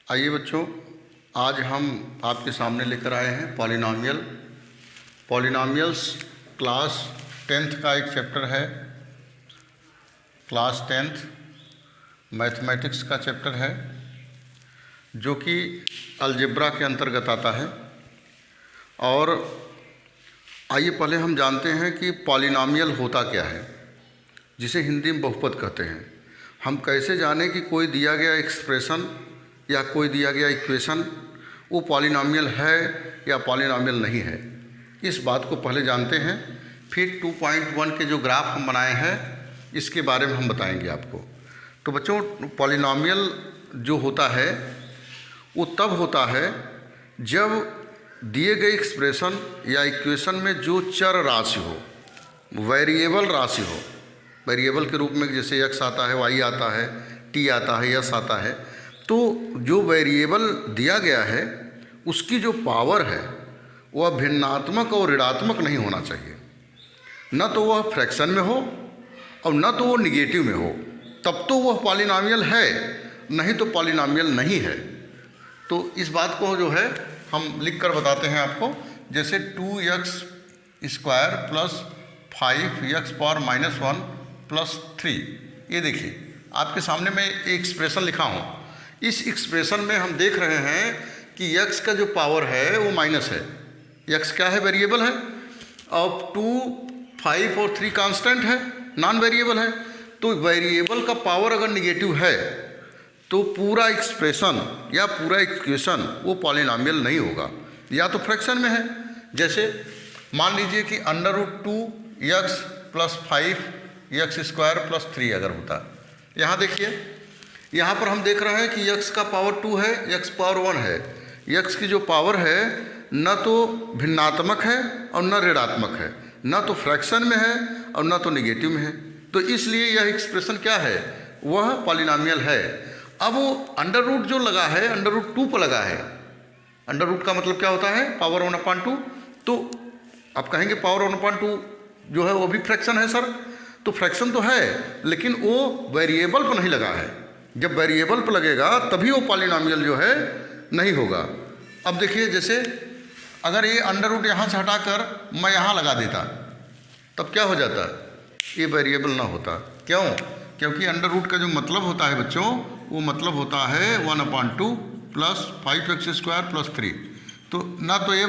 आइए बच्चों, आज हम आपके सामने लेकर आए हैं पॉलिनॉमियल्स क्लास 10th का एक चैप्टर है। क्लास 10th मैथमेटिक्स का चैप्टर है जो कि अलजेब्रा के अंतर्गत आता है। और आइए पहले हम जानते हैं कि पॉलिनॉमियल होता क्या है, जिसे हिंदी में बहुपद कहते हैं। हम कैसे जानें कि कोई दिया गया एक्सप्रेशन या कोई दिया गया इक्वेशन वो पॉलिनॉमियल है या पॉलिनॉमियल नहीं है, इस बात को पहले जानते हैं। फिर 2.1 के जो ग्राफ हम बनाए हैं इसके बारे में हम बताएंगे आपको। तो बच्चों, पॉलिनॉमियल जो होता है वो तब होता है जब दिए गए एक्सप्रेशन या इक्वेशन में जो चर राशि हो, वेरिएबल राशि हो, वेरिएबल के रूप में जैसे x आता है, y आता है, t आता है, s आता है, तो जो वेरिएबल दिया गया है उसकी जो पावर है वह भिन्नात्मक और ऋणात्मक नहीं होना चाहिए। न तो वह फ्रैक्शन में हो और न तो वो निगेटिव में हो, तब तो वह पॉलिनॉमियल है, नहीं तो पॉलिनॉमियल नहीं है। तो इस बात को जो है हम लिख कर बताते हैं आपको। जैसे 2x square plus 5x power -1 plus 3, ये देखिए आपके सामने मैं एक एक्सप्रेशन लिखा हूँ। इस एक्सप्रेशन में हम देख रहे हैं कि x का जो पावर है वो माइनस है। x क्या है? वेरिएबल है। अब 2, 5 और 3 कांस्टेंट है, नॉन वेरिएबल है। तो वेरिएबल का पावर अगर निगेटिव है तो पूरा एक्सप्रेशन या पूरा इक्वेशन वो पॉलिनॉमियल नहीं होगा, या तो फ्रैक्शन में है। जैसे मान लीजिए कि √2x plus 5x square plus 3 अगर होता। यहाँ देखिए, यहाँ पर हम देख रहे हैं कि x का पावर 2 है, x पावर 1 है। x की जो पावर है न तो भिन्नात्मक है और न ऋणात्मक है, न तो फ्रैक्शन में है और न तो निगेटिव में है। तो इसलिए यह एक्सप्रेशन क्या है? वह पॉलिनॉमियल है। अब वो अंडर रूट जो लगा है, अंडर रूट 2 पर लगा है। अंडर रूट का मतलब क्या होता है? पावर 1/2। तो आप कहेंगे पावर 1/2 जो है वो भी फ्रैक्शन है सर। तो फ्रैक्शन तो है, लेकिन वो वेरिएबल पर नहीं लगा है। जब वेरिएबल पर लगेगा तभी वो पॉलिनॉमियल जो है नहीं होगा। अब देखिए, जैसे अगर ये अंडर रूट यहाँ से हटाकर मैं यहाँ लगा देता तब क्या हो जाता? ये वेरिएबल ना होता। क्यों? क्योंकि अंडर रूट का जो मतलब होता है बच्चों, वो मतलब होता है 1/2 प्लस 5x स्क्वायर प्लस 3। तो ना तो ये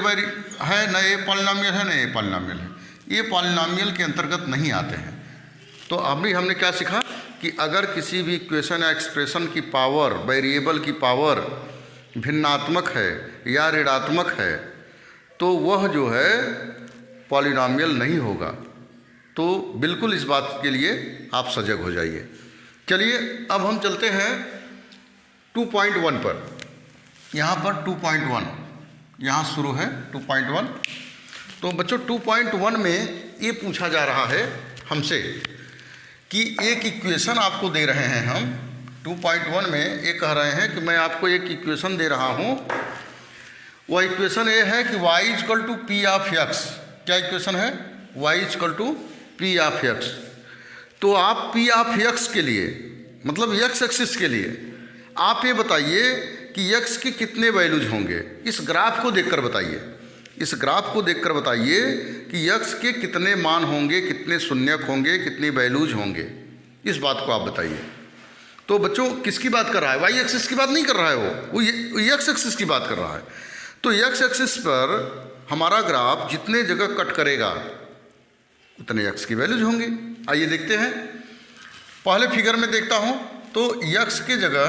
है, ना ये पॉलिनॉमियल है, ना ये पॉलिनॉमियल है। ये पॉलिनॉमियल के अंतर्गत नहीं आते हैं। तो अभी हमने क्या सीखा कि अगर किसी भी इक्वेशन या एक्सप्रेशन की पावर, वेरिएबल की पावर भिन्नात्मक है या ऋणात्मक है तो वह जो है पॉलिनॉमियल नहीं होगा। तो बिल्कुल इस बात के लिए आप सजग हो जाइए। चलिए अब हम चलते हैं 2.1 पर। यहाँ पर 2.1 यहाँ शुरू है 2.1। तो बच्चों 2.1 में ये पूछा जा रहा है हमसे कि एक इक्वेशन आपको दे रहे हैं हम। 2.1 में ये कह रहे हैं कि मैं आपको एक इक्वेशन दे रहा हूँ। वह इक्वेशन ये है कि y = P(x). क्या इक्वेशन है? y = P(x). तो आप P(x) के लिए, मतलब x एक्सिस के लिए आप ये बताइए कि x के कितने वैल्यूज होंगे। इस ग्राफ को देखकर बताइए, इस ग्राफ को देखकर बताइए कि x के कितने मान होंगे, कितने शून्यक होंगे, कितनी वैल्यूज होंगे। इस बात को आप बताइए। तो बच्चों किसकी बात कर रहा है? y एक्सिस की बात नहीं कर रहा है, वो x एक्सिस की बात कर रहा है। तो x एक्सिस पर हमारा ग्राफ जितने जगह कट करेगा उतने x की वैल्यूज होंगी। आइए देखते हैं। पहले फिगर में देखता हूँ तो x के जगह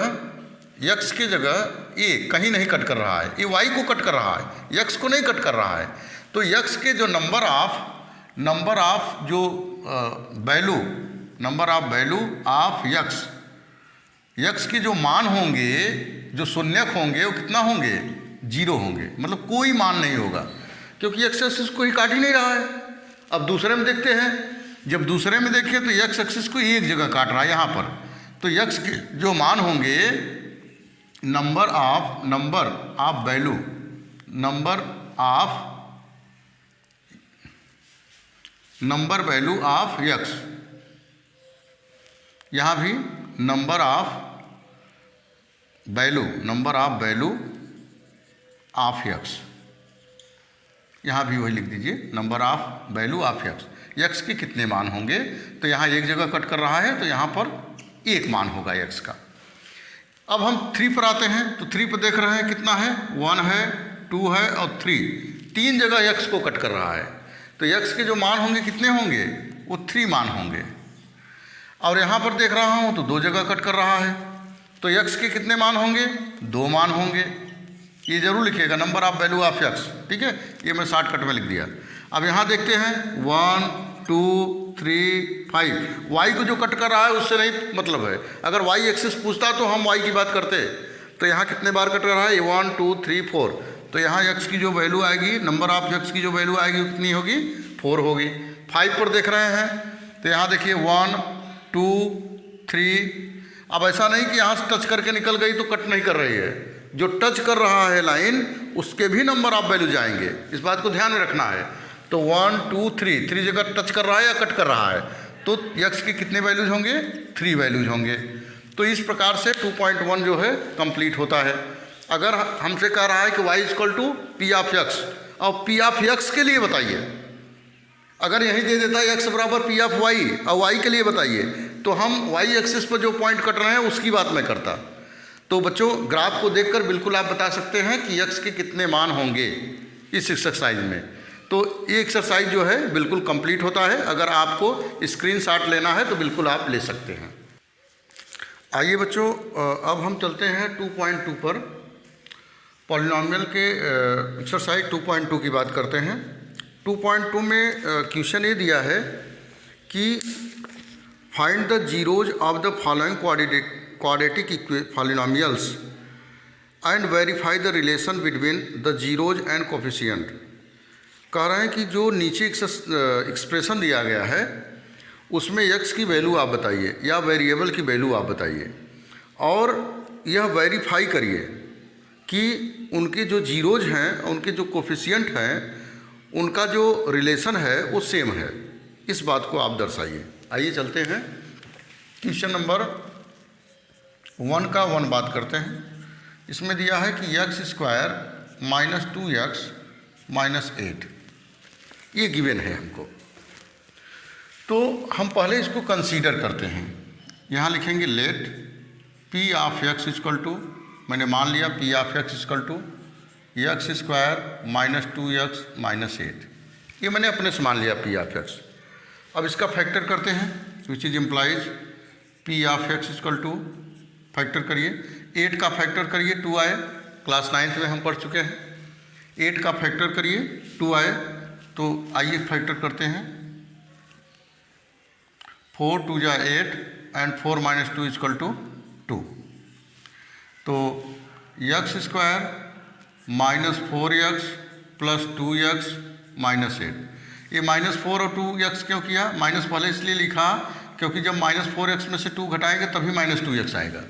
ये कहीं नहीं कट कर रहा है, ये y को कट कर रहा है, x को नहीं कट कर रहा है। तो x के जो नंबर ऑफ जो वैल्यू ऑफ x की जो मान होंगे, जो शून्यक होंगे, वो कितना होंगे? 0 होंगे। मतलब कोई मान नहीं होगा, क्योंकि x एक्सिस को ही काट ही नहीं रहा है। अब दूसरे में देखते हैं। जब दूसरे में देखें तो x एक्सिस को एक जगह काट रहा है, यहाँ पर। तो x के जो मान होंगे, number of value of x, यहाँ भी number of value, number of value of x, यहाँ भी वही लिख दीजिए, number of value of x, x के कितने मान होंगे। तो यहाँ एक जगह कट कर रहा है तो यहाँ पर एक मान होगा एक्स का। अब हम 3 पर आते हैं, तो 3 पर देख रहे हैं कितना है, 1 है, 2 है और 3 जगह एक्स को कट कर रहा है। तो एक्स के जो मान होंगे कितने होंगे, वो 3 मान होंगे। और यहाँ पर देख रहा हूँ तो 2 जगह कट कर रहा है, तो एक्स के कितने मान होंगे, 2 मान होंगे। ये जरूर लिखिएगा, number of value of x, ठीक है, ये मैं शॉर्टकट में लिख दिया। अब यहाँ देखते हैं 1 2 3 5, वाई को जो कट कर रहा है उससे नहीं मतलब है। अगर वाई एक्सिस पूछता तो हम वाई की बात करते। तो यहाँ कितने बार कट कर रहा है, 1 2 3 4, तो यहाँ एक्स की जो वैल्यू आएगी, नंबर ऑफ एक्स की जो वैल्यू आएगी कितनी होगी, 4 होगी। 5 पर देख रहे हैं तो यहाँ देखिए 1 2 3, अब ऐसा नहीं कि यहाँ से टच करके निकल गई तो कट नहीं कर रही है, जो टच कर रहा है लाइन उसके भी नंबर ऑफ वैल्यू जाएंगे, इस बात को ध्यान में रखना है। तो 1 2 3 जगह टच कर रहा है या कट कर रहा है, तो एक्स के कितने वैल्यूज होंगे, 3 वैल्यूज होंगे। तो इस प्रकार से 2.1 जो है कंप्लीट होता है। अगर हमसे कह रहा है कि y equal to P of X, और पी ऑफ एक्स के लिए बताइए, अगर यही दे देता है x बराबर पी ऑफ वाई और y के लिए बताइए, तो हम y एक्सिस पर जो पॉइंट कट रहे हैं उसकी बात मैं करता। तो बच्चों ग्राफ को देखकर बिल्कुल आप बता सकते हैं कि x के कितने मान होंगे इस एक्सरसाइज में। तो ये एक्सरसाइज जो है बिल्कुल कंप्लीट होता है। अगर आपको स्क्रीनशॉट लेना है तो बिल्कुल आप ले सकते हैं। आइए बच्चों, अब हम चलते हैं 2.2 पर, पॉलिनॉमियल के एक्सरसाइज 2.2 की बात करते हैं। 2.2 में क्वेश्चन ये दिया है कि find the zeros of the following quadratic polynomials and verify the relation between the zeros and coefficient. कह रहे हैं कि जो नीचे एक्सप्रेशन दिया गया है उसमें x की वैल्यू आप बताइए या वेरिएबल की वैल्यू आप बताइए, और यह वेरीफाई करिए कि उनके जो जीरोज हैं, उनके जो कोफिशिएंट हैं, उनका जो रिलेशन है वो सेम है, इस बात को आप दर्शाइए। आइए चलते हैं क्वेश्चन नंबर 1 का 1 बात करते हैं। इसमें दिया है कि x square minus 2x minus 8, ये गिवन है हमको। तो हम पहले इसको कंसीडर करते हैं। यहाँ लिखेंगे let P of X equal to, मैंने मान लिया P of X equal to X square minus 2x minus 8, ये मैंने अपने से मान लिया पी ऑफ एक्स। अब इसका फैक्टर करते हैं, which is implies P of X equal to, factor करिए, 8 का फैक्टर करिए 2 आए, क्लास 9th में हम पढ़ चुके हैं। 8 का फैक्टर करिए 2 आए, तो आइए फैक्टर करते हैं। 4 2 जा 8 एंड 4 माइनस 2 इक्वल टू 2। तो X square minus 4x plus 2x minus 8, ये -4 और 2x क्यों किया, माइनस पहले इसलिए लिखा क्योंकि जब -4x में से 2 घटाएंगे तभी -2x आएगा,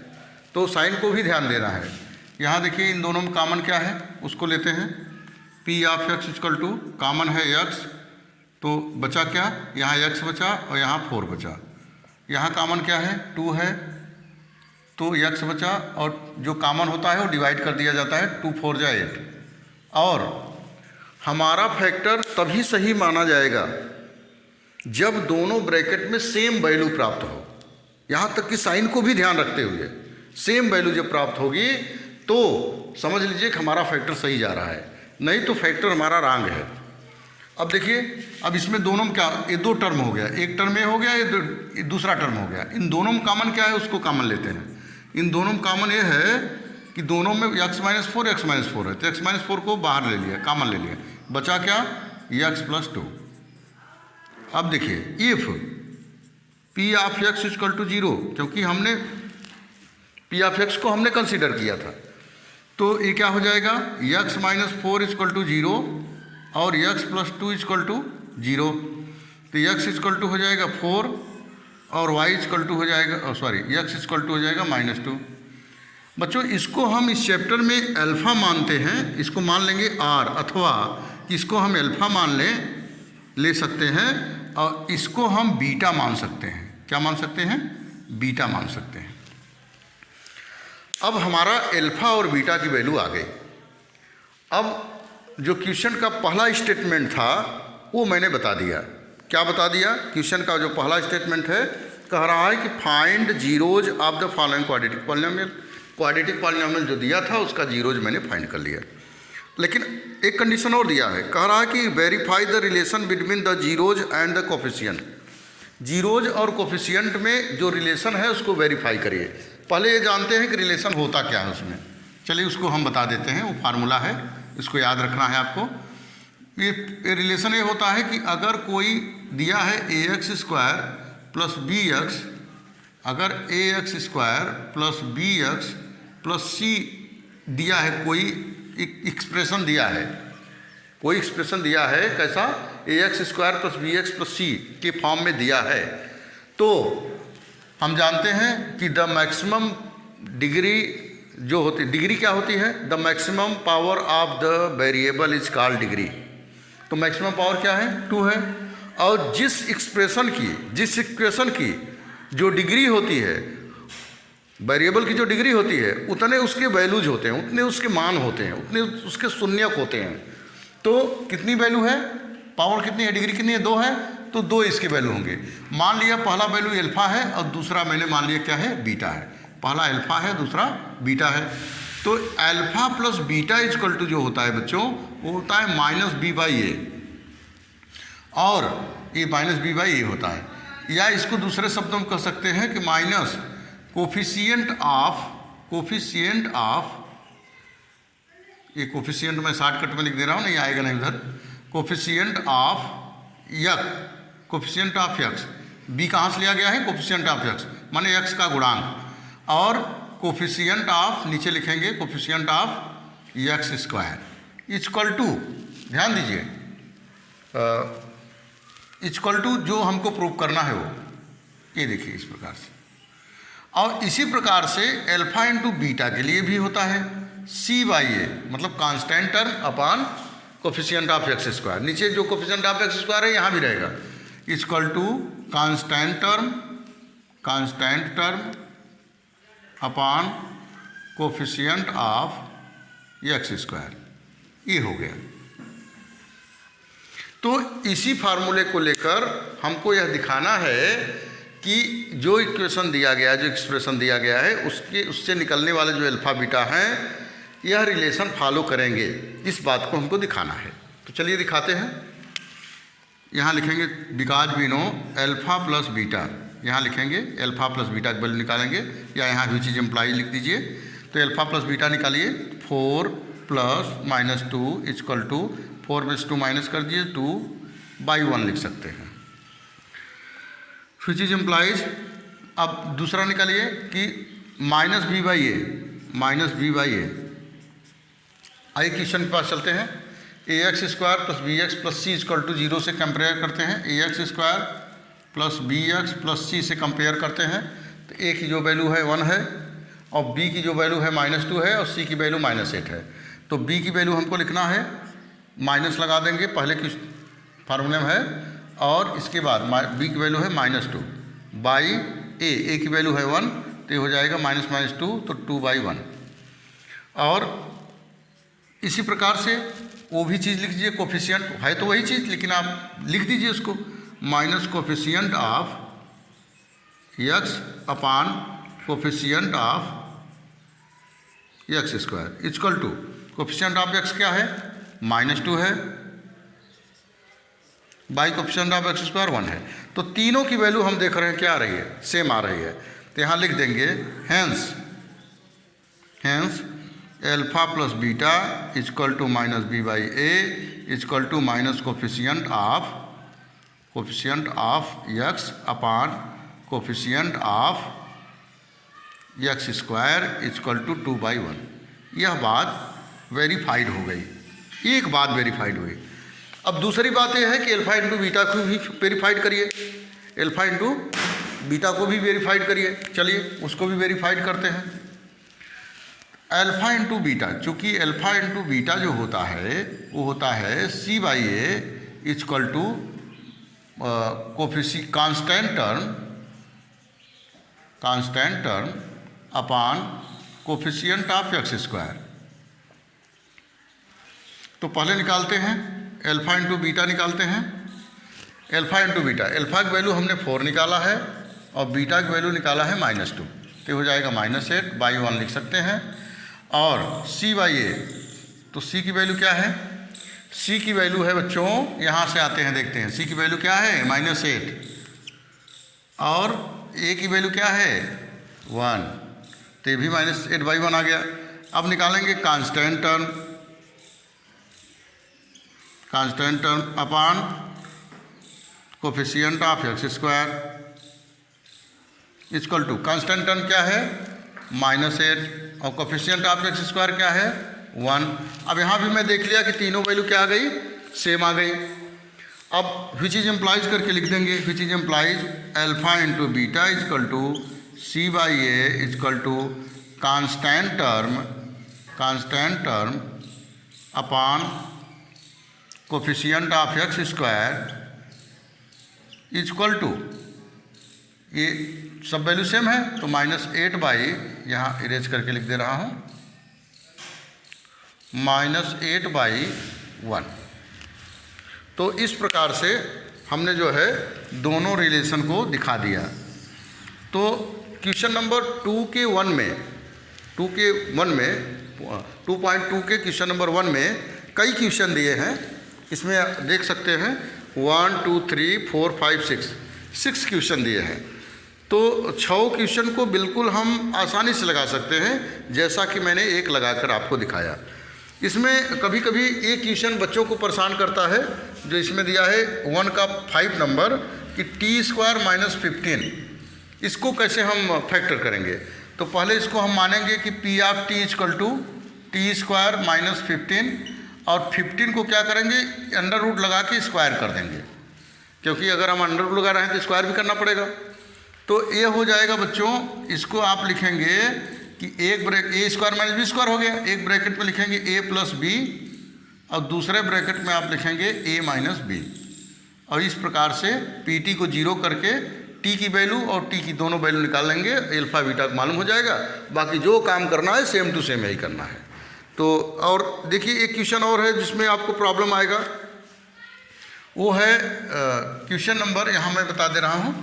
तो साइन को भी ध्यान देना है। यहाँ देखिए इन दोनों में कॉमन क्या है उसको लेते हैं, P of X equal to common है x, तो बचा क्या, यहाँ x बचा और यहाँ 4 बचा। यहाँ कॉमन क्या है 2 है, तो x बचा और जो कॉमन होता है वो डिवाइड कर दिया जाता है, 2 4 जा 8। और हमारा फैक्टर तभी सही माना जाएगा जब दोनों ब्रैकेट में सेम वैल्यू प्राप्त हो। यहाँ तक कि साइन को भी ध्यान रखते हुए सेम वैल्यू जब प्राप्त होगी तो समझ लीजिए कि हमारा फैक्टर सही जा रहा है, नहीं तो फैक्टर हमारा रॉन्ग है। अब देखिए, अब इसमें दोनों में क्या, ये 2 टर्म हो गया, एक टर्म ये हो गया, ये दूसरा टर्म हो गया। इन दोनों में कॉमन क्या है उसको कॉमन लेते हैं। इन दोनों में कॉमन ये है कि दोनों में x माइनस 4 x माइनस 4 है, तो x माइनस 4 को बाहर ले लिया, कॉमन ले लिया, बचा क्या x प्लस 2। अब देखिए if p of x equal to 0, क्योंकि हमने p ऑफ x को हमने कंसीडर किया था, तो ये क्या हो जाएगा x माइनस 4 इक्वल टू 0 और x प्लस 2 इक्वल टू 0, तो x इक्वल टू हो जाएगा 4 और y इक्वल टू हो जाएगा, x इक्वल टू हो जाएगा -2। बच्चों इसको हम इस चैप्टर में अल्फ़ा मानते हैं, इसको मान लेंगे r, अथवा इसको हम अल्फ़ा मान ले सकते हैं और इसको हम बीटा मान सकते हैं। क्या मान सकते हैं, बीटा मान सकते हैं। अब हमारा अल्फ़ा और बीटा की वैल्यू आ गई। अब जो क्वेश्चन का पहला स्टेटमेंट था वो मैंने बता दिया। क्या बता दिया? क्वेश्चन का जो पहला स्टेटमेंट है, कह रहा है कि find zeros of the following quadratic polynomial. Quadratic polynomial जो दिया था उसका जीरोज मैंने फाइंड कर लिया। लेकिन एक कंडीशन और दिया है, कह रहा है कि verify the relation between the zeros and the coefficient. Zeros और कोफिशिएंट में जो रिलेशन है उसको वेरीफाई करिए। पहले ये जानते हैं कि रिलेशन होता क्या है उसमें। चलिए उसको हम बता देते हैं, वो फार्मूला है, इसको याद रखना है आपको। ये रिलेशन ये होता है कि अगर कोई दिया है ax² प्लस bx, अगर ax² plus bx plus c दिया है, कोई एक्सप्रेशन दिया है, कोई एक्सप्रेशन दिया है, कैसा? ax² plus bx plus c के फॉर्म में दिया है, तो हम जानते हैं कि द मैक्सिमम डिग्री जो होती, डिग्री क्या होती है? The maximum power of the variable is called degree. तो मैक्सिमम पावर क्या है? 2 है। और जिस इक्वेशन की जो डिग्री होती है, वेरिएबल की जो डिग्री होती है, उतने उसके वैल्यूज होते हैं, उतने उसके मान होते हैं, उतने उसके शून्यक होते हैं। तो कितनी वैल्यू है? पावर कितनी है? डिग्री कितनी है? 2 है, तो 2 इसके वैल्यू होंगे। मान लिया पहला वैल्यू अल्फ़ा है और दूसरा मैंने मान लिया क्या है? बीटा है। पहला अल्फ़ा है, दूसरा बीटा है। तो alpha plus beta equal to जो होता है बच्चों, वो होता है -b/a, और ये -b/a होता है। या इसको दूसरे शब्दों में कह सकते हैं कि माइनस कोफिशिएंट ऑफ, ये कोफिशिएंट मैं शॉर्टकट में लिख दे रहा हूँ, नहीं आएगा नहीं उधर। कोफिशिएंट ऑफ यक्स, बी कहाँ से लिया गया है? कोफिशिएंट ऑफ यक्स माने यक्स का गुणांक, और कोफिशिएंट ऑफ, नीचे लिखेंगे coefficient of x² equal to, ध्यान दीजिए, इक्वल टू जो हमको प्रूव करना है वो, ये देखिए इस प्रकार से। और इसी प्रकार से अल्फ़ा इंटू बीटा के लिए भी होता है c/a, मतलब constant term upon coefficient of x²। नीचे जो कोफिशिएंट ऑफ x² है यहाँ भी रहेगा, equal to constant term upon coefficient of x²। ये हो गया। तो इसी फार्मूले को लेकर हमको यह दिखाना है कि जो इक्वेशन दिया गया, जो एक्सप्रेशन दिया गया है, उससे निकलने वाले जो अल्फ़ा बीटा हैं, यह रिलेशन फॉलो करेंगे, इस बात को हमको दिखाना है। तो चलिए दिखाते हैं। यहाँ लिखेंगे because we know alpha plus beta, यहाँ लिखेंगे अल्फ़ा प्लस बीटा की वैल्यू निकालेंगे, या यहाँ भी चीज़ इम्प्लाई लिख दीजिए। तो अल्फ़ा प्लस बीटा निकालिए, 4 प्लस -2 इक्वल टू 4 में से 2 माइनस कर दीजिए, 2/1 लिख सकते हैं। विच इज इम्प्लाइज, अब दूसरा निकालिए कि -b/a, आइए क्वेश्चन के पास चलते हैं। ax² plus bx plus c equal to 0 से कंपेयर करते हैं। ax² plus bx plus c से कंपेयर करते हैं, तो a की जो वैल्यू है 1 है, और b की जो वैल्यू है -2 है, और c की वैल्यू -8 है। तो b की वैल्यू हमको लिखना है, माइनस लगा देंगे, पहले की फार्मूले में है, और इसके बाद b की वैल्यू है -2 बाई a की वैल्यू है 1, तो ये हो जाएगा -2, तो 2/1। और इसी प्रकार से वो भी चीज़ लिख दीजिए, कोफिशिएंट है तो वही चीज़, लेकिन आप लिख दीजिए उसको, minus coefficient of x upon coefficient of x² equal to, coefficient of x क्या है? -2 है, बाई कोफिशिएंट ऑफ x² 1 है। तो तीनों की वैल्यू हम देख रहे हैं क्या आ रही है? सेम आ रही है। तो यहाँ लिख देंगे hence alpha plus beta equal to -b/a equal to minus coefficient of x upon coefficient of x² equal to 2/1। यह बात वेरीफाइड हो गई, एक बात वेरीफाइड हुई। अब दूसरी बात यह है कि अल्फ़ा इंटू बीटा को भी वेरीफाइड करिए, अल्फ़ा इंटू बीटा को भी वेरीफाइड करिए। चलिए उसको भी वेरीफाइड करते हैं। अल्फ़ा इंटू बीटा, चूँकि अल्फ़ा इंटू बीटा जो होता है वो होता है c/a equal to constant term upon coefficient of X square. तो पहले निकालते हैं अल्फा इंटू बीटा निकालते हैं। अल्फा इंटू बीटा, अल्फा की वैल्यू हमने 4 निकाला है और बीटा की वैल्यू निकाला है -2, तो हो जाएगा -8/1 लिख सकते हैं। और c/a, तो c की वैल्यू क्या है? c की वैल्यू है बच्चों, यहाँ से आते हैं देखते हैं, c की वैल्यू क्या है -8 और a की वैल्यू क्या है 1, तो ये भी -8/1 आ गया। अब निकालेंगे constant term upon coefficient of X square equal to, constant term क्या है -8 और कोफिशिएंट ऑफ एक्स स्क्वायर क्या है 1। अब यहाँ भी मैं देख लिया कि तीनों वैल्यू क्या आ गई, सेम आ गई। अब विच इज एम्प्लाइज करके लिख देंगे, which is implies alpha into beta equal to c/a equal to constant term upon coefficient of X square equal to, ये सब वैल्यू सेम है तो -8 यहाँ इरेज करके लिख दे रहा हूँ, -8/1। तो इस प्रकार से हमने जो है दोनों रिलेशन को दिखा दिया। तो क्वेश्चन नंबर 2.1 में 2.2 के क्वेश्चन नंबर 1 में कई क्वेश्चन दिए हैं। इसमें देख सकते हैं 1 2 3 4 5 6 क्वेश्चन दिए हैं। तो 6 क्वेश्चन को बिल्कुल हम आसानी से लगा सकते हैं, जैसा कि मैंने एक लगाकर आपको दिखाया। इसमें कभी कभी एक क्वेश्चन बच्चों को परेशान करता है, जो इसमें दिया है 1 का 5 नंबर कि t² - 15, इसको कैसे हम फैक्टर करेंगे। तो पहले इसको हम मानेंगे कि p of t equal to t² - 15 और 15 को क्या करेंगे, अंडर रूट लगा के स्क्वायर कर देंगे, क्योंकि अगर हम अंडर रूट लगा रहे हैं तो स्क्वायर भी करना पड़ेगा। तो ये हो जाएगा बच्चों, इसको आप लिखेंगे कि एक ब्रैकेट a² - b² हो गया, एक ब्रैकेट में लिखेंगे a + b और दूसरे ब्रैकेट में आप लिखेंगे a - b। और इस प्रकार से pt को 0 करके t की वैल्यू और t की दोनों वैल्यू निकाल लेंगे, अल्फा बीटा मालूम हो जाएगा। बाकी जो काम करना है सेम टू सेम यही करना है। तो और देखिए एक क्वेश्चन और है जिसमें आपको प्रॉब्लम आएगा, वो है क्वेश्चन नंबर, यहाँ मैं बता दे रहा हूँ,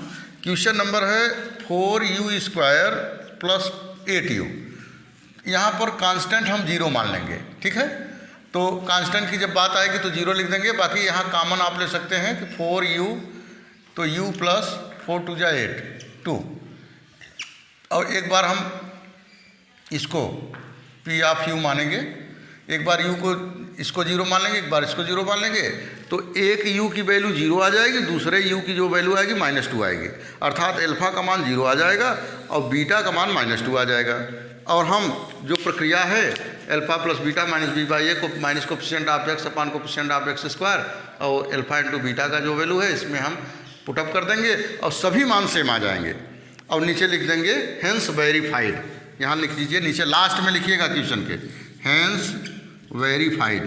क्वेश्चन नंबर है 4u² + 8u। यहाँ पर कांस्टेंट हम 0 मान लेंगे, ठीक है। तो कांस्टेंट की जब बात आएगी तो 0 लिख देंगे, बाकी यहाँ कॉमन आप ले सकते हैं कि 4u, तो u + 4 × 2 = 2। और एक बार हम इसको p ऑफ u मानेंगे, एक बार u को इसको 0 मान लेंगे, एक बार इसको 0 मान लेंगे, तो एक u की वैल्यू 0 आ जाएगी, दूसरे u की जो वैल्यू आएगी -2 आएगी, अर्थात अल्फा का मान 0 आ जाएगा और बीटा का मान -2 आ जाएगा। और हम जो प्रक्रिया है अल्फा + बीटा -b/a को minus coefficient of x upon coefficient of x square और अल्फा इंटू बीटा का जो वैल्यू है इसमें हम पुटअप कर देंगे और सभी मान सेम आ जाएंगे। और नीचे लिख देंगे हेंस वेरीफाइड, यहाँ लिख दीजिए, नीचे लास्ट में लिखिएगा क्वेश्चन के, हेंस वेरीफाइड,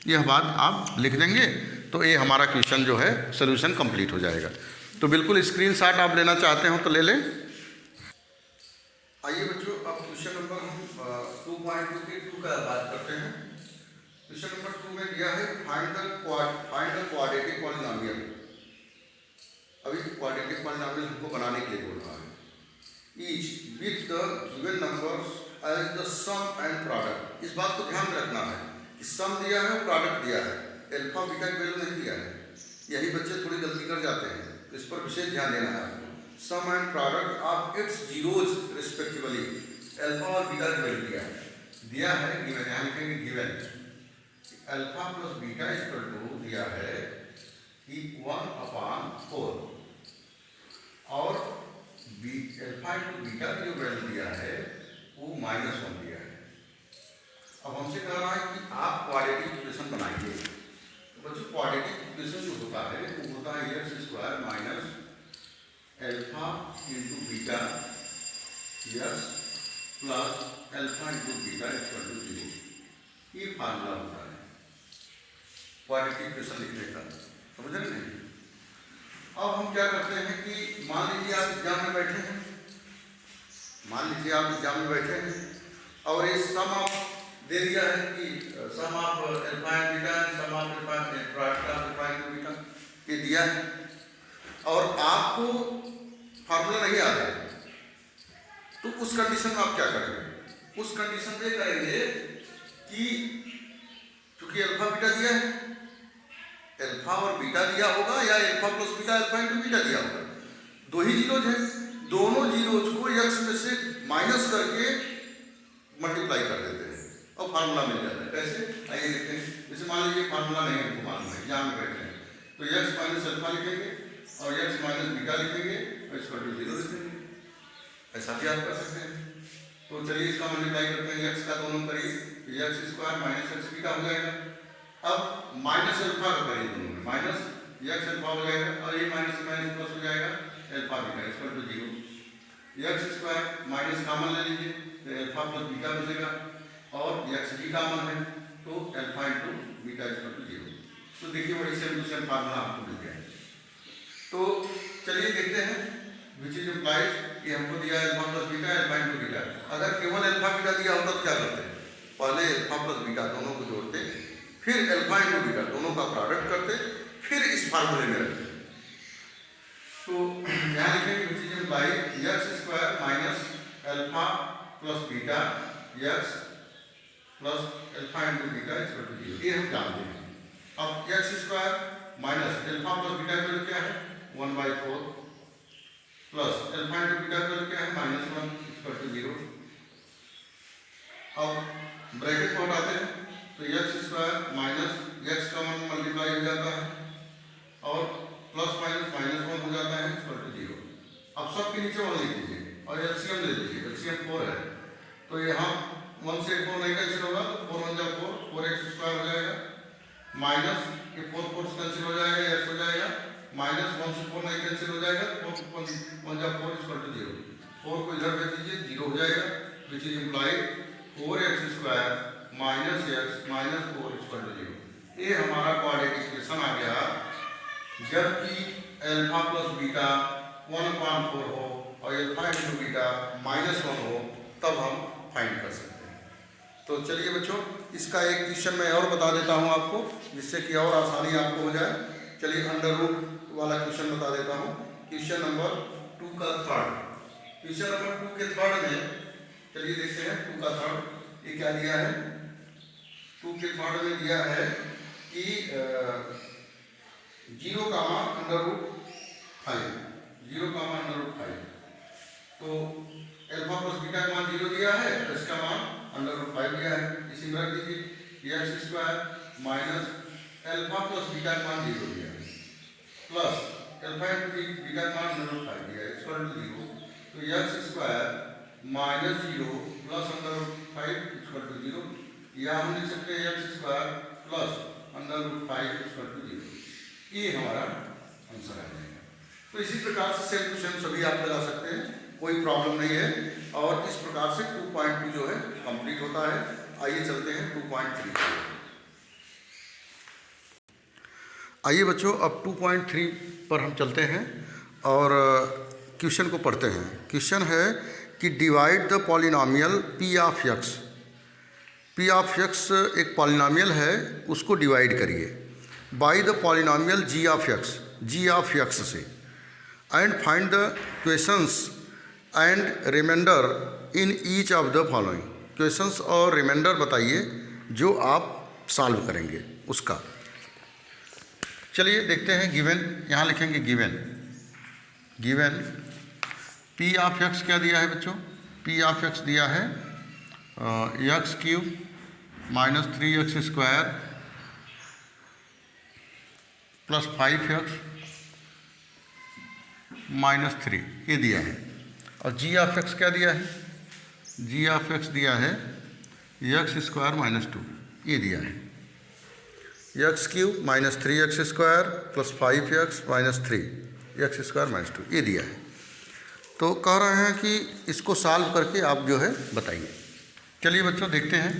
यह बात आप लिख देंगे तो ये हमारा क्वेश्चन जो है सोल्यूशन कंप्लीट हो जाएगा। तो बिल्कुल स्क्रीनशॉट आप लेना चाहते हो तो ले लें। आइए बच्चों, अब क्वेश्चन नंबर हम 2.2 का बात करते हैं। क्वेश्चन नंबर 2 में दिया है फाइंड द क्वाड्रेटिक पॉलिनोमियल। अभी क्वाड्रेटिक पॉलिनोमियल हमको बनाने के लिए बोल रहा है। Each with the given numbers as the sum and product. इस बात को ध्यान में रखना है कि सम दिया है, प्रोडक्ट दिया है, अल्फा बीटा की वैल्यू नहीं दिया है। यही बच्चे थोड़ी गलती कर जाते हैं, तो इस पर विशेष ध्यान देना है। Sum and product of its zeros respectively, alpha और बीटा की वैल्यू दिया है गिवन, यहाँ लिखेंगे given alpha + beta equal to दिया है कि 1/4 और अल्फा इंटू बीटा की जो वैल्यू दिया है वो -1 दिया है। अब हमसे कह रहा है कि आप क्वाड्रेटिक इक्वेशन बनाइए। तो बच्चों क्वाड्रेटिक इक्वेशन जो होता है वो होता है x² - अल्फा इंटू बीटा यस plus alpha into beta equal to 0। ये फार्मूला होता है क्वाड्रेटिक इक्वेशन लिखने का, समझ रहे हैं। अब हम क्या करते हैं कि मान लीजिए आप एग्जाम में बैठे हैं मान लीजिए आप एग्जाम में बैठे हैं और ये सम ऑफ दे दिया है कि sum of alpha and beta and sum of alpha and product of alpha and beta ये दिया है और आपको फार्मूला नहीं आता है, तो उस कंडीशन में आप क्या करेंगे? उस कंडीशन में करेंगे कि चूंकि अल्फा बीटा दिया है, अल्फा और बीटा दिया होगा या alpha plus beta alpha into beta दिया होगा, दो ही जीरोज है, दोनों जीरोज को एक्स में से माइनस करके मल्टीप्लाई कर देते हैं और फार्मूला मिल जाता है। कैसे? आइए देखते हैं। जैसे मान लीजिए फार्मूला नहीं है, मालूम है, एग्जाम में बैठे हैं तो एक्स माइनस अल्फा लिखेंगे और एक्स माइनस बीटा लिखेंगे और इसको टू जीरो लिखेंगे। ऐसा भी आप कर सकते हैं। तो चलिए इसका मल्टीप्लाई करते हैं, एक्स का दोनों करिए तो X square minus x beta हो जाएगा। अब माइनस अल्फा का करिए दोनों में, माइनस एक्स अल्फा हो जाएगा और ये माइनस माइनस प्लस हो जाएगा alpha beta equal to zero. X square minus common ले लीजिए तो अल्फा प्लस बीटा बचेगा और एक्स भी कॉमन है तो alpha into beta equal to zero. तो देखिए वही सेम टू सेम फार्मूला आपको मिल गया है। तो चलिए देखते हैं विच इज इम्प्लाइज कि हमको दिया है alpha plus beta alpha into beta. अगर केवल अल्फा बीटा दिया होता तो क्या करते हैं? पहले अल्फा प्लस बीटा दोनों को जोड़ते, फिर अल्फा इंटू बीटा दोनों का प्रोडक्ट करते, फिर इस फार्मूले में रखते। तो यहाँ लिखेंगे which is implies X square minus alpha plus beta X plus alpha into beta equal to zero. ये हम जानते हैं। अब X square minus alpha plus beta equal क्या है 1/4 plus alpha into beta equal क्या है -1 इक्वल टू जीरो। अब ब्रैकेट को हटाते हैं तो एक्स स्क्वायर माइनस एक्स का वन मल्टीप्लाई हो जाता है और प्लस माइनस -1 हो जाता है इक्वल टू जीरो। अब सब के नीचे 1 लिख दीजिए और एलसीएम ले लीजिए। एलसीएम 4 है तो यहाँ 1 से 4 नहीं कैंसिल होगा तो 4 1 जा 4 4x स्क्वायर हो जाएगा माइनस ये 4 4 कैंसिल हो जाएगा x हो जाएगा माइनस 1 से 4 नहीं कैंसिल हो जाएगा 4 1 जा 4 इक्वल टू जीरो। 4 को इधर भेज दीजिए जीरो हो जाएगा which is implied 4x square minus x minus 4 equal to zero. ये हमारा क्वाड्रेटिक इक्वेशन आ गया जबकि अल्फा प्लस बीटा 1/4 हो और अल्फा इंटू बीटा -1 हो तब हम फाइंड कर सकते हैं। तो चलिए बच्चों इसका एक क्वेश्चन मैं और बता देता हूं आपको जिससे कि और आसानी आपको हो जाए। चलिए अंडर रूट वाला क्वेश्चन बता देता हूं। क्वेश्चन नंबर 2 का थर्ड, क्वेश्चन नंबर 2 के थर्ड में चलिए देखते हैं 2 का थर्ड ये क्या दिया है। 2 के थर्ड में दिया है कि 0 कामा अंडर रूट 5 0 कामा अंडर रूट 5। तो अल्फा प्लस बीटा का मान 0 दिया है तो इसका मान अंडर रूट 5 दिया है। इसी में रख दीजिए x square minus alpha plus beta का मान 0 दिया है प्लस अल्फा इंटू बीटा का मान अंडर रूट 5 दिया है इक्वल टू 0। तो X square minus 0 plus under root 5 equal to 0 या हम लिख सकते हैं X square plus under root 5 equal to 0। ये हमारा आंसर आ जाएगा। तो इसी प्रकार से सेम टू सेम सभी आप लगा सकते हैं, कोई प्रॉब्लम नहीं है। और इस प्रकार से 2.2 जो है कंप्लीट होता है। आइए चलते हैं 2.3। आइए बच्चों अब 2.3 पर हम चलते हैं और क्वेश्चन को पढ़ते हैं। क्वेश्चन है कि divide the polynomial P of x. P of x एक पॉलिनोमियल है, उसको डिवाइड करिए by the polynomial G of x से and find the quotients and remainder in each of the following. Quotients और रिमाइंडर बताइए जो आप सॉल्व करेंगे उसका। चलिए देखते हैं गिवन, यहाँ लिखेंगे गिवन पी ऑफ एक्स क्या दिया है बच्चों? पी ऑफ एक्स दिया है x cube minus 3x square plus 5x minus 3 ये दिया है। और जी ऑफ एक्स क्या दिया है? जी ऑफ एक्स दिया है एक्स स्क्वायर माइनस 2 ये दिया है। X cube minus 3x square plus 5x minus 3 x square minus 2 ये दिया है। तो कह रहे हैं कि इसको सॉल्व करके आप जो है बताइए। चलिए बच्चों देखते हैं,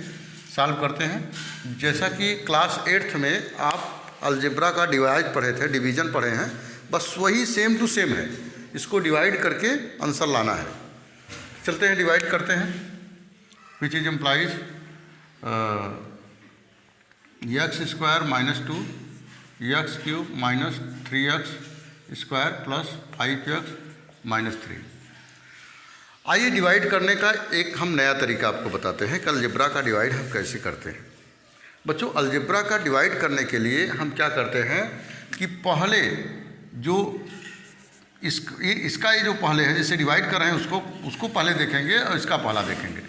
सॉल्व करते हैं। जैसा कि क्लास 8th में आप अलजेब्रा का डिवाइड पढ़े थे, डिवीज़न पढ़े हैं, बस वही सेम टू सेम है। इसको डिवाइड करके आंसर लाना है। चलते हैं डिवाइड करते हैं, which is implies X square minus 2 x cube minus 3x square plus 5x minus 3। आइए डिवाइड करने का एक हम नया तरीका आपको बताते हैं कि अलजेब्रा का डिवाइड हम कैसे करते हैं। बच्चों, अलजेब्रा का डिवाइड करने के लिए हम क्या करते हैं कि पहले जो इसका ये जो पहले है, जैसे डिवाइड कर रहे हैं उसको पहले देखेंगे और इसका पहला देखेंगे,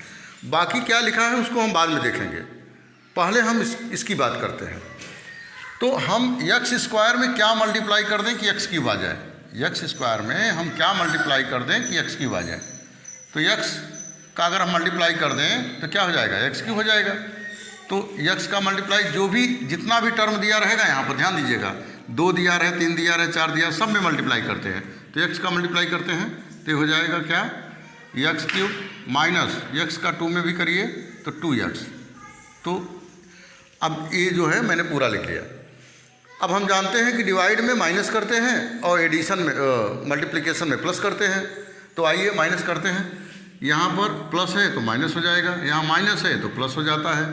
बाकी क्या लिखा है उसको हम बाद में देखेंगे। पहले हम इसकी बात करते हैं। तो हम एक्स स्क्वायर में क्या मल्टीप्लाई कर दें कि एक्स क्यूब आ जाए, एक्स स्क्वायर में हम क्या मल्टीप्लाई कर दें कि एक्स क्यूब आ जाए। तो एक्स का अगर हम मल्टीप्लाई कर दें तो क्या हो जाएगा, एक्स क्यूब हो जाएगा। तो एक्स का मल्टीप्लाई जो भी जितना भी टर्म दिया रहेगा, यहाँ पर ध्यान दीजिएगा, 2 दिया रहे, 3 दिया रहे, 4 दिया, सब में मल्टीप्लाई करते हैं। तो एक्स का मल्टीप्लाई करते हैं तो हो जाएगा क्या, एक्स क्यूब माइनस एक्स का 2 में भी करिए तो 2x। तो अब ये जो है मैंने पूरा लिख लिया। अब हम जानते हैं कि डिवाइड में माइनस करते हैं और एडिशन में मल्टीप्लिकेशन में प्लस करते हैं। तो आइए माइनस करते हैं, यहाँ पर प्लस है तो माइनस हो जाएगा, यहाँ माइनस है तो प्लस हो जाता है,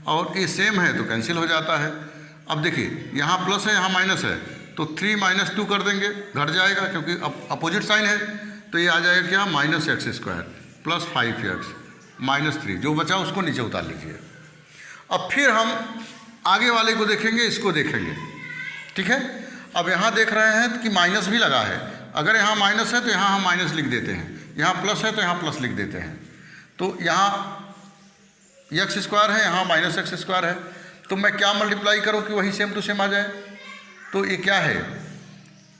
और ये सेम है तो कैंसिल हो जाता है। अब देखिए यहाँ प्लस है यहाँ माइनस है, तो 3 माइनस 2 कर देंगे, घट जाएगा क्योंकि अब अपोजिट साइन है। तो ये आ जाएगा क्या, minus x square plus 5x minus 3, जो बचा उसको नीचे उतार लीजिए। अब फिर हम आगे वाले को देखेंगे, इसको देखेंगे, ठीक है। अब यहाँ देख रहे हैं कि माइनस भी लगा है, अगर यहाँ माइनस है तो यहाँ हम माइनस लिख देते हैं, यहाँ प्लस है तो यहाँ प्लस लिख देते हैं। तो यहाँ एक्स स्क्वायर है, यहाँ माइनस एक्स स्क्वायर है, तो मैं क्या मल्टीप्लाई करूँ कि वही सेम टू सेम आ जाए। तो ये क्या है,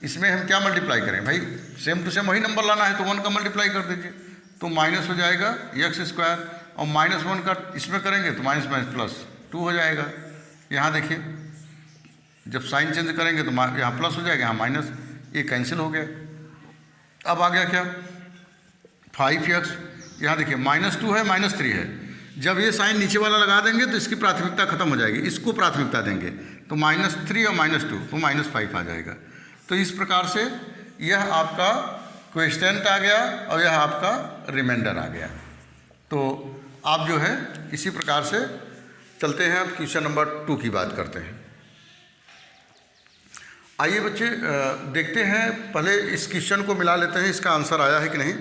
इसमें हम क्या मल्टीप्लाई करें भाई, सेम टू सेम वही नंबर लाना है तो 1 का मल्टीप्लाई कर दीजिए, तो माइनस हो जाएगा एक्स स्क्वायर, और माइनस 1 का इसमें करेंगे तो माइनस माइनस प्लस 2 हो जाएगा। यहाँ देखिए जब साइन चेंज करेंगे तो यहाँ प्लस हो जाएगा, यहाँ माइनस, ये कैंसिल हो गया। अब आ गया क्या, 5x, यहाँ देखिए -2 है -3 है, जब ये साइन नीचे वाला लगा देंगे तो इसकी प्राथमिकता खत्म हो जाएगी, इसको प्राथमिकता देंगे तो -3 और -2 तो -5 आ जाएगा। तो इस प्रकार से यह आपका क्वेश्चन आ गया और यह आपका रिमाइंडर आ गया। तो आप जो है इसी प्रकार से चलते हैं। अब क्वेश्चन नंबर 2 की बात करते हैं। आइए बच्चे देखते हैं, पहले इस क्वेश्चन को मिला लेते हैं, इसका आंसर आया है कि नहीं।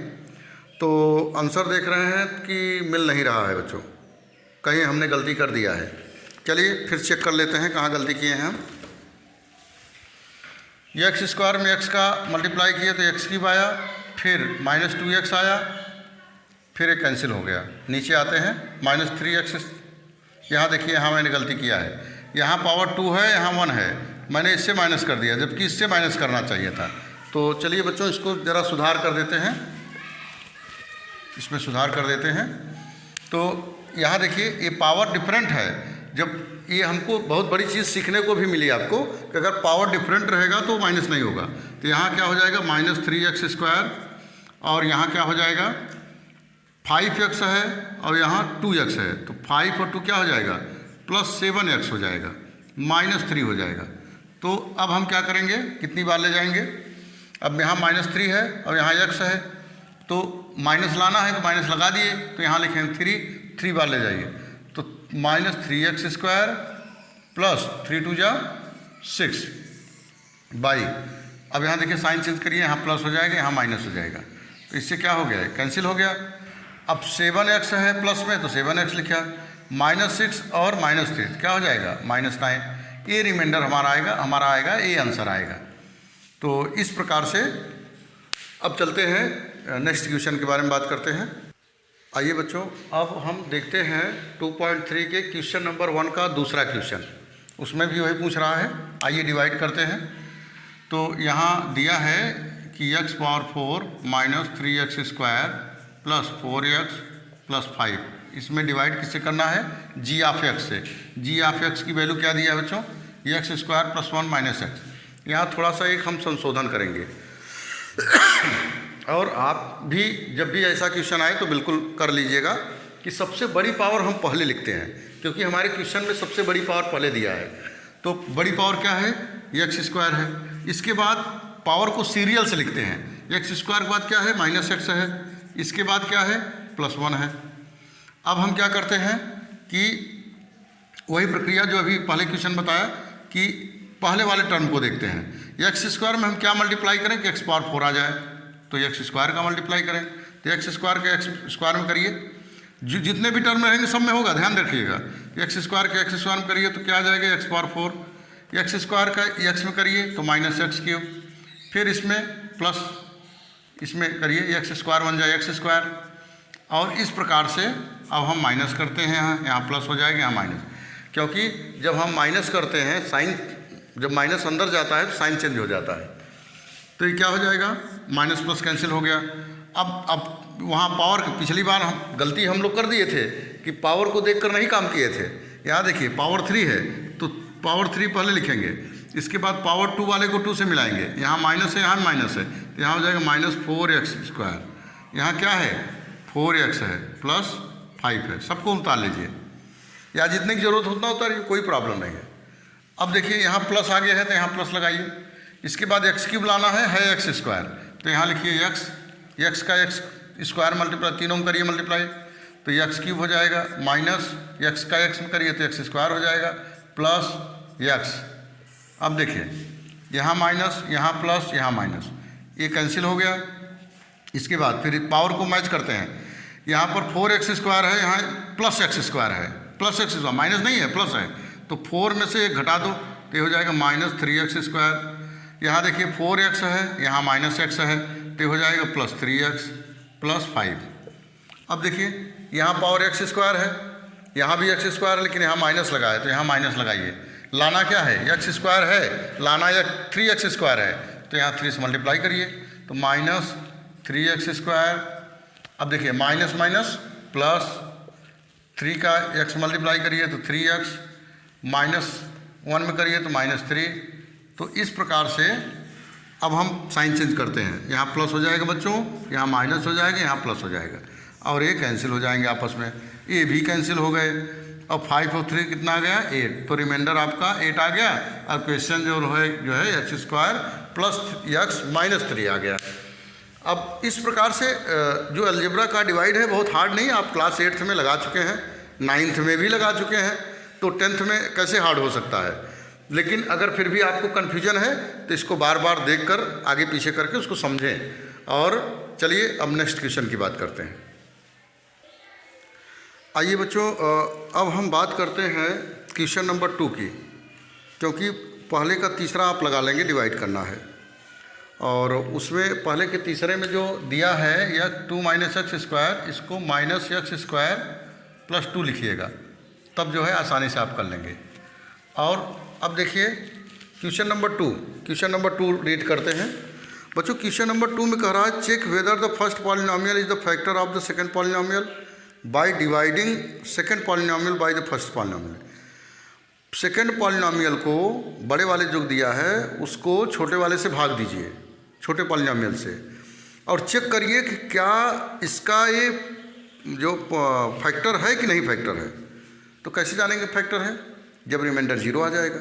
तो आंसर देख रहे हैं कि मिल नहीं रहा है बच्चों, कहीं हमने गलती कर दिया है। चलिए फिर चेक कर लेते हैं कहाँ गलती किए हैं हम। एक्स स्क्वायर में एक्स का मल्टीप्लाई किया तो एक्स क्यूब आया, फिर -2x आया, फिर एक कैंसिल हो गया। नीचे आते हैं -3x, यहाँ देखिए यहाँ मैंने गलती किया है, यहाँ पावर 2 है, यहाँ 1 है, मैंने इससे माइनस कर दिया जबकि इससे माइनस करना चाहिए था। तो चलिए बच्चों इसको ज़रा सुधार कर देते हैं, इसमें सुधार कर देते हैं। तो यहाँ देखिए ये पावर डिफरेंट है, जब ये हमको बहुत बड़ी चीज़ सीखने को भी मिली आपको कि अगर पावर डिफरेंट रहेगा तो माइनस नहीं होगा। तो यहाँ क्या हो जाएगा -3x स्क्वायर, और यहाँ क्या हो जाएगा 5x है और यहाँ 2x है, तो 5 और 2 क्या हो जाएगा +7x हो जाएगा, -3 हो जाएगा। तो अब हम क्या करेंगे, कितनी बार ले जाएंगे, अब यहाँ -3 है और यहाँ x है, तो माइनस लाना है तो माइनस लगा दिए, तो यहाँ लिखेंगे 3 बार ले जाइए, तो -3x स्क्वायर प्लस 3 2 जा 6 बाई, अब यहाँ देखिए साइन चेंज करिए, यहाँ प्लस हो जाएगा, यहाँ माइनस हो जाएगा, तो इससे क्या हो गया, कैंसिल हो गया। अब 7x है प्लस में तो 7x लिखा, -6 और -3 क्या हो जाएगा -9। ये रिमाइंडर हमारा आएगा, ये आंसर आएगा। तो इस प्रकार से अब चलते हैं नेक्स्ट क्वेश्चन के बारे में बात करते हैं। आइए बच्चों अब हम देखते हैं 2.3 के क्वेश्चन नंबर 1 का दूसरा क्वेश्चन, उसमें भी वही पूछ रहा है। आइए डिवाइड करते हैं। तो यहाँ दिया है कि x power 4 -3x square plus 4x plus 5, इसमें डिवाइड किससे करना है, g ऑफ x से। g ऑफ x की वैल्यू क्या दिया है बच्चों, x square plus 1 minus x। यहाँ थोड़ा सा एक हम संशोधन करेंगे और आप भी जब भी ऐसा क्वेश्चन आए तो बिल्कुल कर लीजिएगा कि सबसे बड़ी पावर हम पहले लिखते हैं, क्योंकि हमारे क्वेश्चन में सबसे बड़ी पावर पहले दिया है। तो बड़ी पावर क्या है, एक्स स्क्वायर है। इसके बाद पावर को सीरियल से लिखते हैं, एक्स स्क्वायर के बाद क्या है -x है, इसके बाद क्या है, +1 है। अब हम क्या करते हैं कि वही प्रक्रिया जो अभी पहले क्वेश्चन बताया कि पहले वाले टर्म को देखते हैं। एक्स स्क्वायर में हम क्या मल्टीप्लाई करें कि x⁴ आ जाए, तो एक्स स्क्वायर का मल्टीप्लाई करें, तो एक्स स्क्वायर के एक्स स्क्वायर में करिए, जो जितने भी टर्म रहेंगे सब में होगा, ध्यान रखिएगा। एक्स स्क्वायर के एक्स स्क्वायर में करिए तो क्या आ जाएगा, x⁴। एक्स स्क्वायर का एक्स में करिए तो -x³, फिर इसमें प्लस इसमें करिए, एक्स स्क्वायर बन जाए एक्स स्क्वायर। और इस प्रकार से अब हम माइनस करते हैं, यहाँ प्लस हो जाएगा, यहाँ माइनस, क्योंकि जब हम माइनस करते हैं साइन, जब माइनस अंदर जाता है तो साइन चेंज हो जाता है। तो ये क्या हो जाएगा, माइनस प्लस कैंसिल हो गया। अब वहाँ पावर, पिछली बार हम गलती हम लोग कर दिए थे कि पावर को देखकर नहीं काम किए थे। यहाँ देखिए पावर 3 है तो पावर 3 पहले लिखेंगे, इसके बाद पावर 2 वाले को 2 से मिलाएंगे, यहाँ माइनस है, यहाँ माइनस है, तो यहाँ हो जाएगा -4x²। यहाँ क्या है, 4x है प्लस 5 है, सबको उतार लीजिए, या जितने की जरूरत होता उतारिए, कोई प्रॉब्लम नहीं है। अब देखिए यहाँ प्लस आ गया है तो यहाँ प्लस लगाइए, इसके बाद x³ लाना है x², तो यहाँ लिखिए x का x² मल्टीप्लाई, तीनों में करिए मल्टीप्लाई, तो x³ हो जाएगा, माइनस x का x में करिए तो x² हो जाएगा, प्लस x। अब देखिए यहाँ माइनस, यहाँ प्लस, यहाँ माइनस, ये कैंसिल हो गया। इसके बाद फिर पावर को मैच करते हैं, यहाँ पर 4x² है, यहाँ प्लस x² है, प्लस x², माइनस नहीं है प्लस है, तो 4 में से 1 घटा दो तो ये हो जाएगा -3x²। यहाँ देखिए 4x है, यहाँ -x है, तो ये हो जाएगा +3x + 5। अब देखिए यहाँ पावर x² है, यहाँ भी x² है, लेकिन यहाँ माइनस लगा है तो यहाँ माइनस लगाइए। लाना क्या है, x² है, लाना या 3x² है, तो यहाँ 3 से मल्टीप्लाई करिए तो -3x²। अब देखिए माइनस माइनस प्लस 3 का x मल्टीप्लाई करिए तो 3x, -1 में करिए तो -3। तो इस प्रकार से अब हम साइन चेंज करते हैं, यहाँ प्लस हो जाएगा बच्चों, यहाँ माइनस हो जाएगा, यहाँ प्लस हो जाएगा, और ये कैंसिल हो जाएंगे आपस में, ये भी कैंसिल हो गए। अब 5 और 3 कितना आ गया, 8, तो रिमाइंडर आपका 8 आ गया। अब क्वेश्चन जो है x² प्लस x -3 आ गया। अब इस प्रकार से जो अलजेब्रा का डिवाइड है बहुत हार्ड नहीं, आप क्लास 8th में लगा चुके हैं, 9th में भी लगा चुके हैं, तो 10th में कैसे हार्ड हो सकता है। लेकिन अगर फिर भी आपको कन्फ्यूजन है तो इसको बार बार देखकर आगे पीछे करके उसको समझें। और चलिए अब नेक्स्ट क्वेश्चन की बात करते हैं। आइए बच्चों, अब हम बात करते हैं क्वेश्चन नंबर 2 की, क्योंकि पहले का तीसरा आप लगा लेंगे, डिवाइड करना है, और उसमें पहले के तीसरे में जो दिया है या 2 - x², इसको -x² + 2 लिखिएगा, तब जो है आसानी से आप कर लेंगे। और अब देखिए क्वेश्चन नंबर 2 रीड करते हैं बच्चों। क्वेश्चन नंबर 2 में कह रहा है, check whether the first polynomial is the factor of the second polynomial by dividing second polynomial by the first polynomial. Second polynomial को बड़े वाले जो दिया है उसको छोटे वाले से भाग दीजिए, छोटे पॉलिनोमियल से, और चेक करिए कि क्या इसका ये जो फैक्टर है कि नहीं फैक्टर है। तो कैसे जानेंगे फैक्टर है, जब रिमाइंडर 0 आ जाएगा।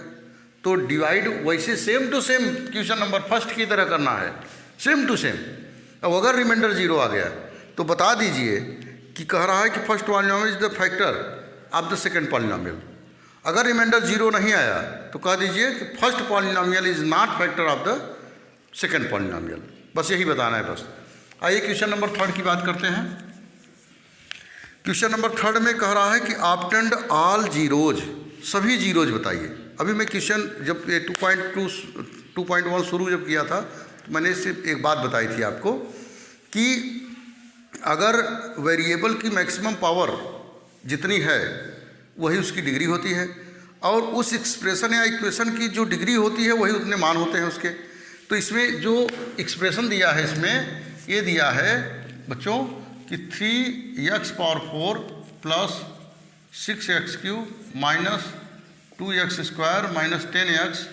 तो डिवाइड वैसे same to same question number first की तरह करना है, सेम टू सेम। अब अगर रिमाइंडर 0 आ गया तो बता दीजिए कि कह रहा है कि first polynomial is the factor of the second polynomial. अगर रिमाइंडर 0 नहीं आया तो कह दीजिए कि first polynomial is not factor of the second polynomial. बस यही बताना है बस। आइए क्वेश्चन नंबर 3 की बात करते हैं। क्वेश्चन नंबर 3 में कह रहा है कि ऑब्टेंड ऑल जीरोज, सभी जीरोज बताइए। अभी मैं क्वेश्चन जब ये 2.1 शुरू जब किया था तो मैंने सिर्फ एक बात बताई थी आपको कि अगर वेरिएबल की मैक्सिमम पावर जितनी है वही उसकी डिग्री होती है, और उस एक्सप्रेशन या इक्वेशन की जो डिग्री होती है वही उतने मान होते हैं उसके। तो इसमें जो एक्सप्रेशन दिया है, इसमें ये दिया है बच्चों कि 3x⁴ + 6x³ - 2x² - 10x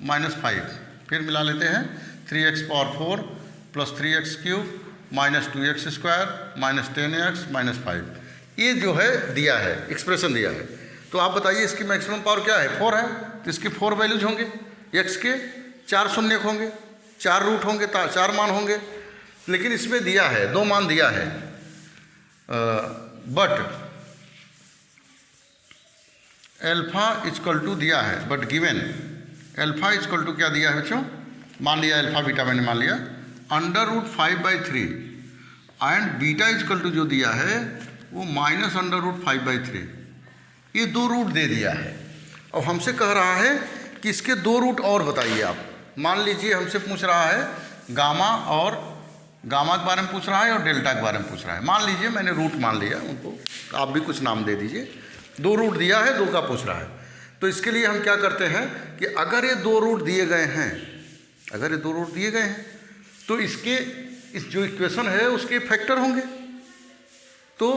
- 5। फिर मिला लेते हैं 3x⁴ + 3x³ - 2x² - 10x - 5। ये जो है दिया है, एक्सप्रेशन दिया है। तो आप बताइए इसकी मैक्सिमम पावर क्या है, 4 है, तो इसके 4 वैल्यूज होंगे, x के 4 शून्य होंगे, 4 रूट होंगे, 4 मान होंगे। लेकिन इसमें दिया है 2 मान दिया है, बट एल्फा इक्वल टू दिया है, but given alpha equal to क्या दिया है बच्चों, मान लिया एल्फा बीटा मैंने मान लिया √5/3 एंड बीटा इक्वल टू जो दिया है वो -√5/3। ये 2 रूट दे दिया है और हमसे कह रहा है कि इसके 2 रूट और बताइए आप। मान लीजिए हमसे पूछ रहा है गामा के बारे में पूछ रहा है और डेल्टा के बारे में पूछ रहा है। मान लीजिए मैंने रूट मान लिया उनको, आप भी कुछ नाम दे दीजिए। 2 रूट दिया है, 2 का पूछ रहा है। तो इसके लिए हम क्या करते हैं कि अगर ये 2 रूट दिए गए हैं, तो इसके इस जो इक्वेशन है उसके फैक्टर होंगे। तो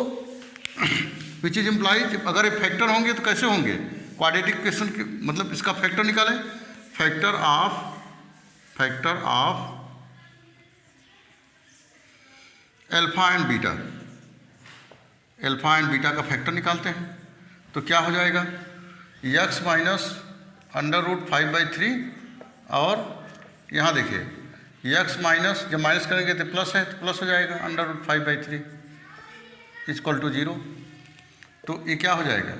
विच इज इम्प्लाइज, अगर ये फैक्टर होंगे तो कैसे होंगे, क्वाड्रेटिक इक्वेशन के मतलब इसका फैक्टर निकालें, factor of alpha and beta का फैक्टर निकालते हैं। तो क्या हो जाएगा, x माइनस √5/3 और यहाँ देखिए x माइनस, जब माइनस करेंगे तो प्लस है, तो प्लस हो जाएगा √5/3 इक्वल टू 0। तो ये क्या हो जाएगा,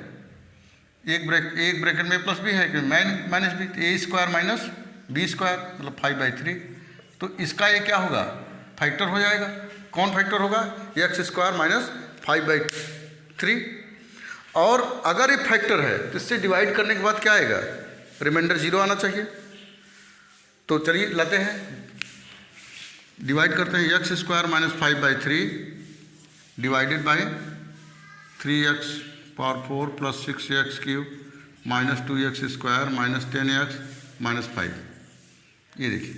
एक ब्रैकेट में प्लस भी है कि माइनस भी, a² माइनस b² मतलब 5/3। तो इसका ये क्या होगा, फैक्टर हो जाएगा। कौन फैक्टर होगा, x² माइनस 5/3। और अगर ये फैक्टर है तो इससे डिवाइड करने के बाद क्या आएगा, रिमाइंडर 0 आना चाहिए। तो चलिए लाते हैं, डिवाइड करते हैं, x² minus 5/3 divided by 3x⁴ plus 6x³ minus 2x² minus 10x minus 5। ये देखिए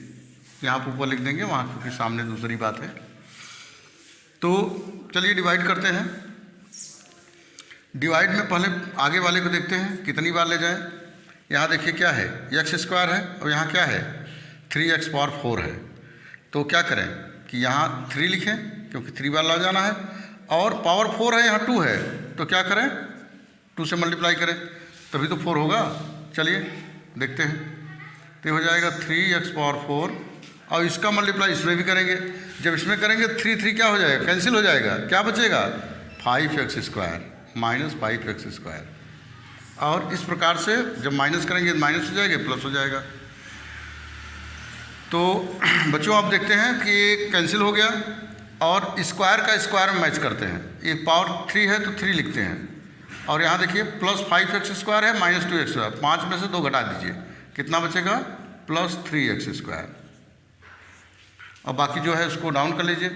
यहाँ पर ऊपर लिख देंगे, वहाँ क्योंकि सामने दूसरी बात है। तो चलिए डिवाइड करते हैं। डिवाइड में पहले आगे वाले को देखते हैं कितनी बार ले जाएं। यहाँ देखिए क्या है, x² है और यहाँ क्या है 3x⁴ है। तो क्या करें कि यहाँ 3 लिखें क्योंकि 3 बार ला जाना है, और पावर 4 है, यहाँ 2 है, तो क्या करें 2 से मल्टीप्लाई करें तभी तो 4 होगा। चलिए देखते हैं, तो हो जाएगा 3x⁴ और इसका मल्टीप्लाई इसमें भी करेंगे। जब इसमें करेंगे 3 क्या हो जाएगा, कैंसिल हो जाएगा, क्या बचेगा 5x² माइनस 5x²। और इस प्रकार से जब माइनस करेंगे माइनस हो जाएगा, प्लस हो जाएगा। तो बच्चों आप देखते हैं कि ये कैंसिल हो गया और स्क्वायर का स्क्वायर में मैच करते हैं। ये पावर 3 है तो 3 लिखते हैं, और यहाँ देखिए प्लस 5x² है माइनस 2x², 5 में से 2 घटा दीजिए, कितना बचेगा प्लस 3x²। और बाकी जो है उसको डाउन कर लीजिए।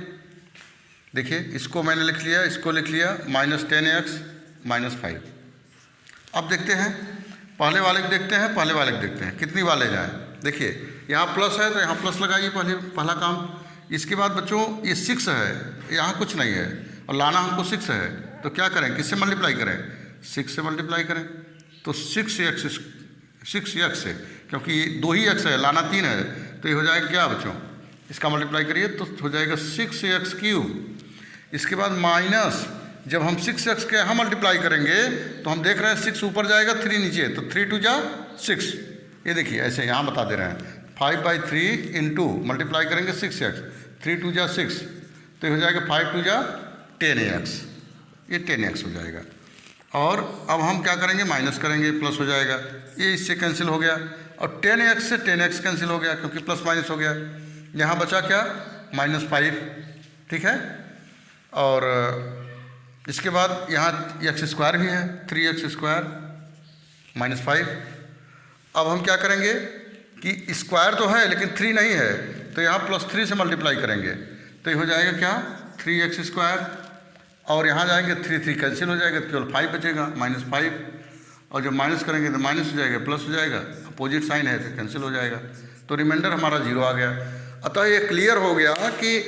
देखिए इसको मैंने लिख लिया, इसको लिख लिया माइनस 10x माइनस 5। अब देखते हैं पहले वाले को देखते हैं कितनी बार ले जाएं। देखिए यहाँ प्लस है तो यहाँ प्लस लगाइए, पहला काम। इसके बाद बच्चों ये 6 है, यहाँ कुछ नहीं है और लाना हमको 6 है, तो क्या करें, किससे मल्टीप्लाई करें, 6 से मल्टीप्लाई करें। तो 6x से, क्योंकि 2 ही x है, लाना 3 है, तो ये हो जाएगा क्या बच्चों, इसका मल्टीप्लाई करिए तो हो जाएगा 6x³। इसके बाद माइनस, जब हम 6x के यहाँ मल्टीप्लाई करेंगे तो हम देख रहे हैं 6 ऊपर जाएगा 3 नीचे, तो 3 2 जा 6। ये देखिए ऐसे यहाँ बता दे रहे हैं 5/3 इंटू मल्टीप्लाई करेंगे 6x, 3 2 जा 6, तो ये हो जाएगा 5 2 जा 10x, ये 10x हो जाएगा। और अब हम क्या करेंगे, माइनस करेंगे, प्लस हो जाएगा, ये इससे कैंसिल हो गया, और 10x से 10x कैंसिल हो गया क्योंकि प्लस माइनस हो गया। यहाँ बचा क्या, -5, ठीक है। और इसके बाद यहाँ x² भी है, 3x² माइनस 5। अब हम क्या करेंगे कि स्क्वायर तो है लेकिन 3 नहीं है, तो यहाँ +3 से मल्टीप्लाई करेंगे, तो ये हो जाएगा क्या 3x², और यहाँ जाएंगे 3 कैंसिल हो जाएगा, तो केवल 5 बचेगा -5, और जब माइनस करेंगे तो माइनस हो जाएगा, प्लस हो जाएगा, अपोजिट साइन है तो कैंसिल हो जाएगा, तो रिमाइंडर हमारा 0 आ गया। अतः ये क्लियर हो गया कि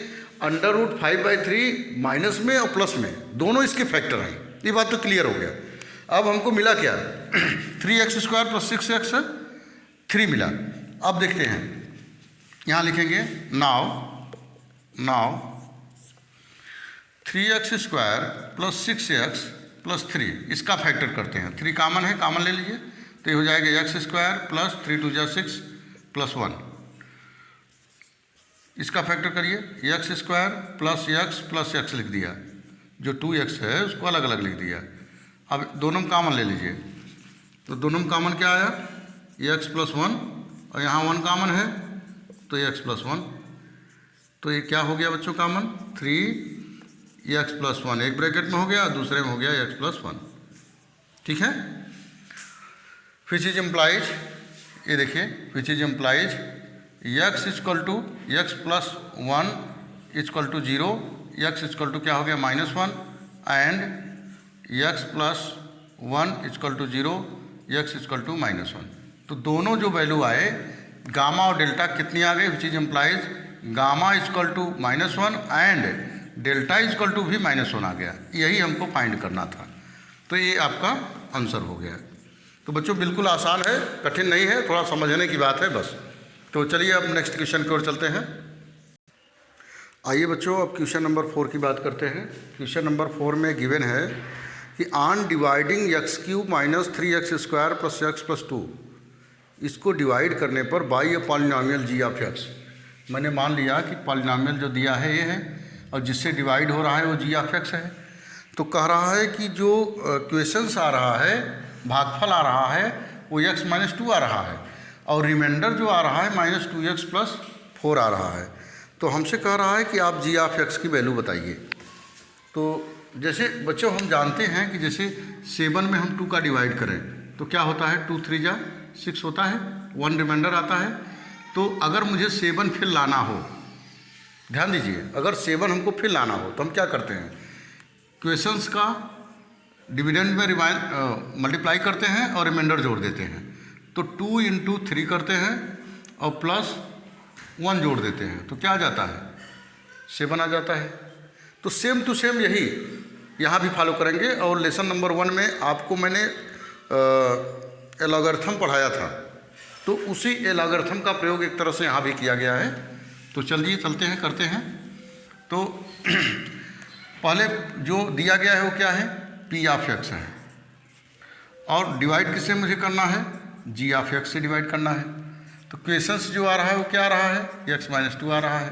√5/3 माइनस में और प्लस में दोनों इसके फैक्टर हैं, ये बात तो क्लियर हो गया। अब हमको मिला क्या 3x² + 6x 3 मिला। अब देखते हैं, यहाँ लिखेंगे नाउ 3x² + 6x + 3, इसका फैक्टर करते हैं। 3 कॉमन है, कॉमन ले लीजिए, तो ये हो जाएगा x² + 3 2 जा 6 + 1। इसका फैक्टर करिए, x² + x लिख दिया, जो 2x है उसको अलग अलग लिख दिया। अब दोनों में कॉमन ले लीजिए, तो दोनों में कॉमन क्या आया, x + 1, और यहाँ 1 कॉमन है तो x + 1, तो ये क्या हो गया बच्चों कॉमन, 3x + 1 एक ब्रैकेट में हो गया, दूसरे में हो गया x + 1। ठीक है, विच इज इम्प्लाइज, ये देखिए विच is implies x = x + 1 = 0, x = क्या हो गया -1, एंड x + 1 = 0, x = -1। तो दोनों जो वैल्यू आए गामा और डेल्टा कितनी आ गई, विच is implies gamma = -1 and delta = भी -1 आ गया। यही हमको फाइंड करना था, तो ये आपका आंसर हो गया। तो बच्चों बिल्कुल आसान है, कठिन नहीं है, थोड़ा समझने की बात है बस। तो चलिए अब नेक्स्ट क्वेश्चन की ओर चलते हैं। आइए बच्चों अब क्वेश्चन नंबर 4 की बात करते हैं। क्वेश्चन नंबर 4 में गिवन है कि on dividing x³ - 3x² + x + 2, इसको डिवाइड करने पर बाई ए पॉलिनॉमियल g(x). मैंने मान लिया कि पॉलिनॉमियल जो दिया है ये है और जिससे डिवाइड हो रहा है वो g(x) है। तो कह रहा है कि जो क्वेश्चंस आ रहा है, भागफल आ रहा है वो x - 2 आ रहा है और रिमाइंडर जो आ रहा है -2x + 4 आ रहा है। तो हमसे कह रहा है कि आप g(x) की वैल्यू बताइए। तो जैसे बच्चों हम जानते हैं कि जैसे 7 में हम 2 का डिवाइड करें तो क्या होता है, 2 3 जा 6 होता है, 1 रिमाइंडर आता है। तो अगर मुझे 7 फिर लाना हो, ध्यान दीजिए, अगर 7 हमको फिर लाना हो तो हम क्या करते हैं, क्वेश्चंस का डिविडेंड में मल्टीप्लाई करते हैं और रिमाइंडर जोड़ देते हैं। तो 2 × 3 करते हैं और +1 जोड़ देते हैं, तो क्या आ जाता है, 7 आ जाता है। तो सेम टू सेम यही यहाँ भी फॉलो करेंगे। और लेसन नंबर 1 में आपको मैंने एलॉगरिथम पढ़ाया था, तो उसी एलॉगरिथम का प्रयोग एक तरह से यहाँ भी किया गया है। तो चलिए चलते हैं, करते हैं। तो पहले जो दिया गया है वो क्या है, p(x) है, और डिवाइड किससे मुझे करना है, g(x) से डिवाइड करना है। तो क्वेश्चंस जो आ रहा है वो क्या आ रहा है, x - 2 आ रहा है,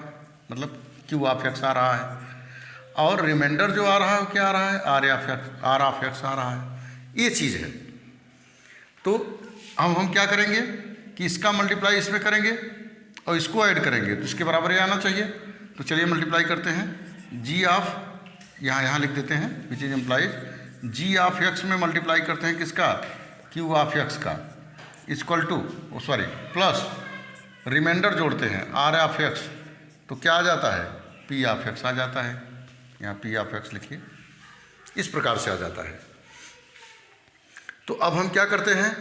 मतलब q(x) आ रहा है, और रिमाइंडर जो आ रहा है वो क्या आ रहा है, r(x) आ रहा है। ये चीज़ है। तो हम क्या करेंगे कि इसका मल्टीप्लाई इसमें करेंगे और इसको ऐड करेंगे, तो इसके बराबर ये आना चाहिए। तो चलिए मल्टीप्लाई करते हैं, यहाँ लिख देते हैं, विच इज इम्प्लाइज g(x) में मल्टीप्लाई करते हैं किसका, q(x) का, प्लस रिमाइंडर जोड़ते हैं r(x), तो क्या आ जाता है, p(x) आ जाता है। यहाँ p(x) लिखिए, इस प्रकार से आ जाता है। तो अब हम क्या करते हैं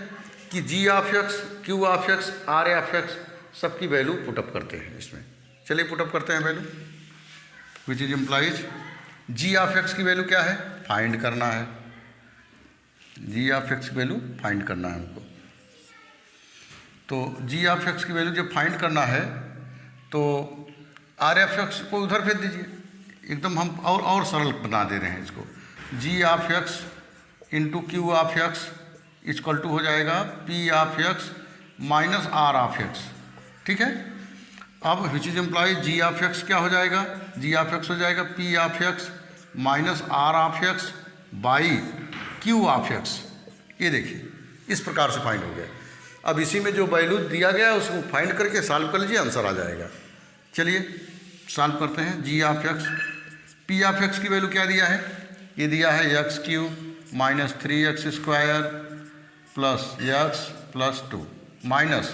कि g(x), q(x), r(x) सबकी वैल्यू पुटअप करते हैं इसमें। चलिए पुटअप करते हैं value, which is implies g(x) की वैल्यू क्या है, फाइंड करना है, g(x) की वैल्यू फाइंड करना है हमको। तो g(x) की वैल्यू जब फाइंड करना है तो r(x) को उधर भेज दीजिए, एकदम हम और सरल बना दे रहे हैं इसको। g(x) × q(x) = हो जाएगा p(x) - r(x). ठीक है। अब विच इज इम्प्लाइज g(x) क्या हो जाएगा, g(x) हो जाएगा p(x) - r(x) बाई q(x). ये देखिए इस प्रकार से फाइंड हो गया। अब इसी में जो वैल्यू दिया गया है उसको फाइंड करके सॉल्व कर लीजिए, आंसर आ जाएगा। चलिए सॉल्व करते हैं। g(x), p(x) की वैल्यू क्या दिया है, ये दिया है x³ - 3x² + x + 2 minus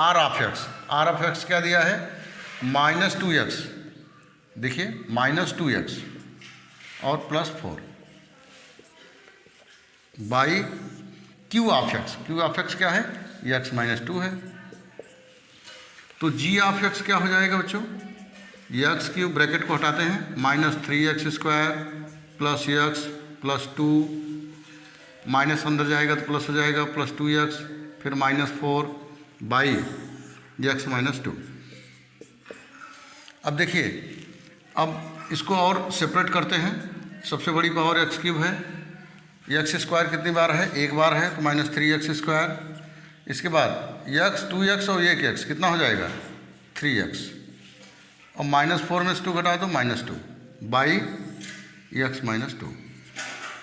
r(x). r(x) क्या दिया है, -2x, देखिए -2x और +4 बाई q(x). q(x) क्या है, x - 2 है। तो g(x) क्या हो जाएगा बच्चों, x³ ब्रैकेट को हटाते हैं, -3x² + x + 2, माइनस अंदर जाएगा तो प्लस हो जाएगा, +2x, फिर -4 बाई x - 2। अब देखिए, अब इसको और सेपरेट करते हैं। सबसे बड़ी पावर x³ है, x² कितनी बार है, एक बार है, तो -3x²। इसके बाद x 2x और 1x कितना हो जाएगा, 3x, और -4 में से 2 घटा दो, -2 बाई एक्स माइनस 2।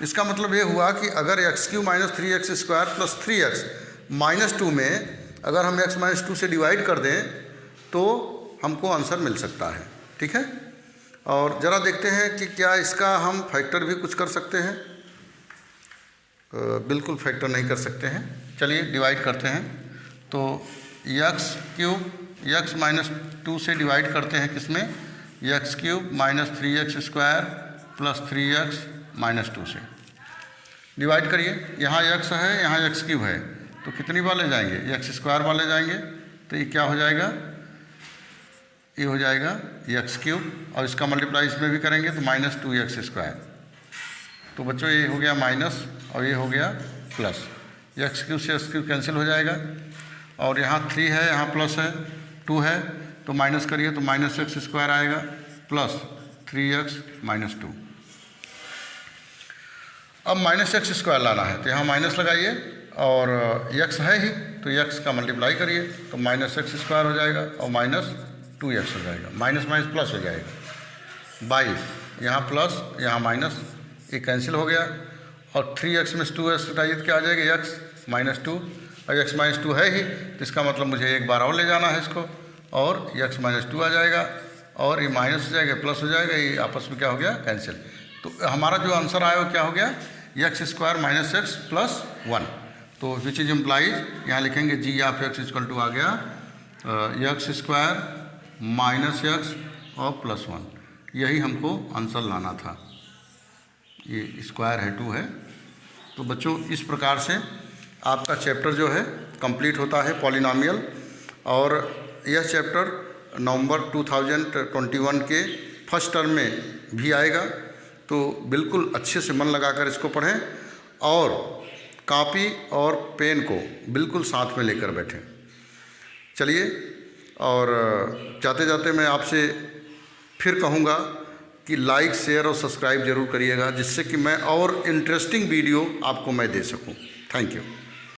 इसका मतलब ये हुआ कि अगर x Q minus 3x square plus 3x minus 2 में अगर हम x माइनस 2 से डिवाइड कर दें तो हमको आंसर मिल सकता है। ठीक है, और ज़रा देखते हैं कि क्या इसका हम फैक्टर भी कुछ कर सकते हैं। बिल्कुल फैक्टर नहीं कर सकते हैं। चलिए डिवाइड करते हैं। तो एक्स क्यूब एक्स माइनस 2 से डिवाइड करते हैं किसमें, x cube minus 3x square plus 3x minus 2 से डिवाइड करिए। यहाँ x है, यहाँ एक्स क्यूब है, तो कितनी वाले जाएंगे, एक्स स्क्वायर वाले जाएंगे। तो ये क्या हो जाएगा, ये हो जाएगा एक्स क्यूब, और इसका मल्टीप्लाई इसमें भी करेंगे तो माइनस 2x स्क्वायर। तो बच्चों ये हो गया माइनस और ये हो गया प्लस, एक्स क्यूब से एक्स क्यूब कैंसिल हो जाएगा। और यहाँ 3 है, यहाँ प्लस है, 2 है, तो माइनस करिए तो माइनस एक्स स्क्वायर आएगा प्लस 3x माइनस 2। अब माइनस एक्स स्क्वायर लाना है तो यहाँ माइनस लगाइए, और x है ही तो x का मल्टीप्लाई करिए तो माइनस एक्स स्क्वायर हो जाएगा और माइनस 2x हो जाएगा, माइनस माइनस प्लस हो जाएगा बाई यहाँ प्लस यहाँ माइनस, ये कैंसिल हो गया। और 3x में 2x हटाइए तो क्या आ जाएगा, x माइनस 2, और x माइनस 2 है ही तो इसका मतलब मुझे एक बार और ले जाना है इसको, और x माइनस 2 आ जाएगा और ये माइनस हो जाएगा प्लस हो जाएगा, ये आपस में क्या हो गया, कैंसिल। तो हमारा जो आंसर आया वो क्या हो गया, x square minus x plus 1। तो विच इज इम्प्लाइज यहाँ लिखेंगे जी ऑफ एक्स इक्वल टू आ गया एक्स स्क्वायर माइनस एक्स और प्लस 1। यही हमको आंसर लाना था, ये स्क्वायर है 2 है। तो बच्चों इस प्रकार से आपका चैप्टर जो है कंप्लीट होता है पॉलिनॉमियल, और यह चैप्टर नवंबर 2021 के फर्स्ट टर्म में भी आएगा। तो बिल्कुल अच्छे से मन लगाकर इसको पढ़ें और कॉपी और पेन को बिल्कुल साथ में लेकर बैठें। चलिए, और जाते जाते मैं आपसे फिर कहूँगा कि लाइक शेयर और सब्सक्राइब ज़रूर करिएगा, जिससे कि मैं और इंटरेस्टिंग वीडियो आपको मैं दे सकूँ। Thank you.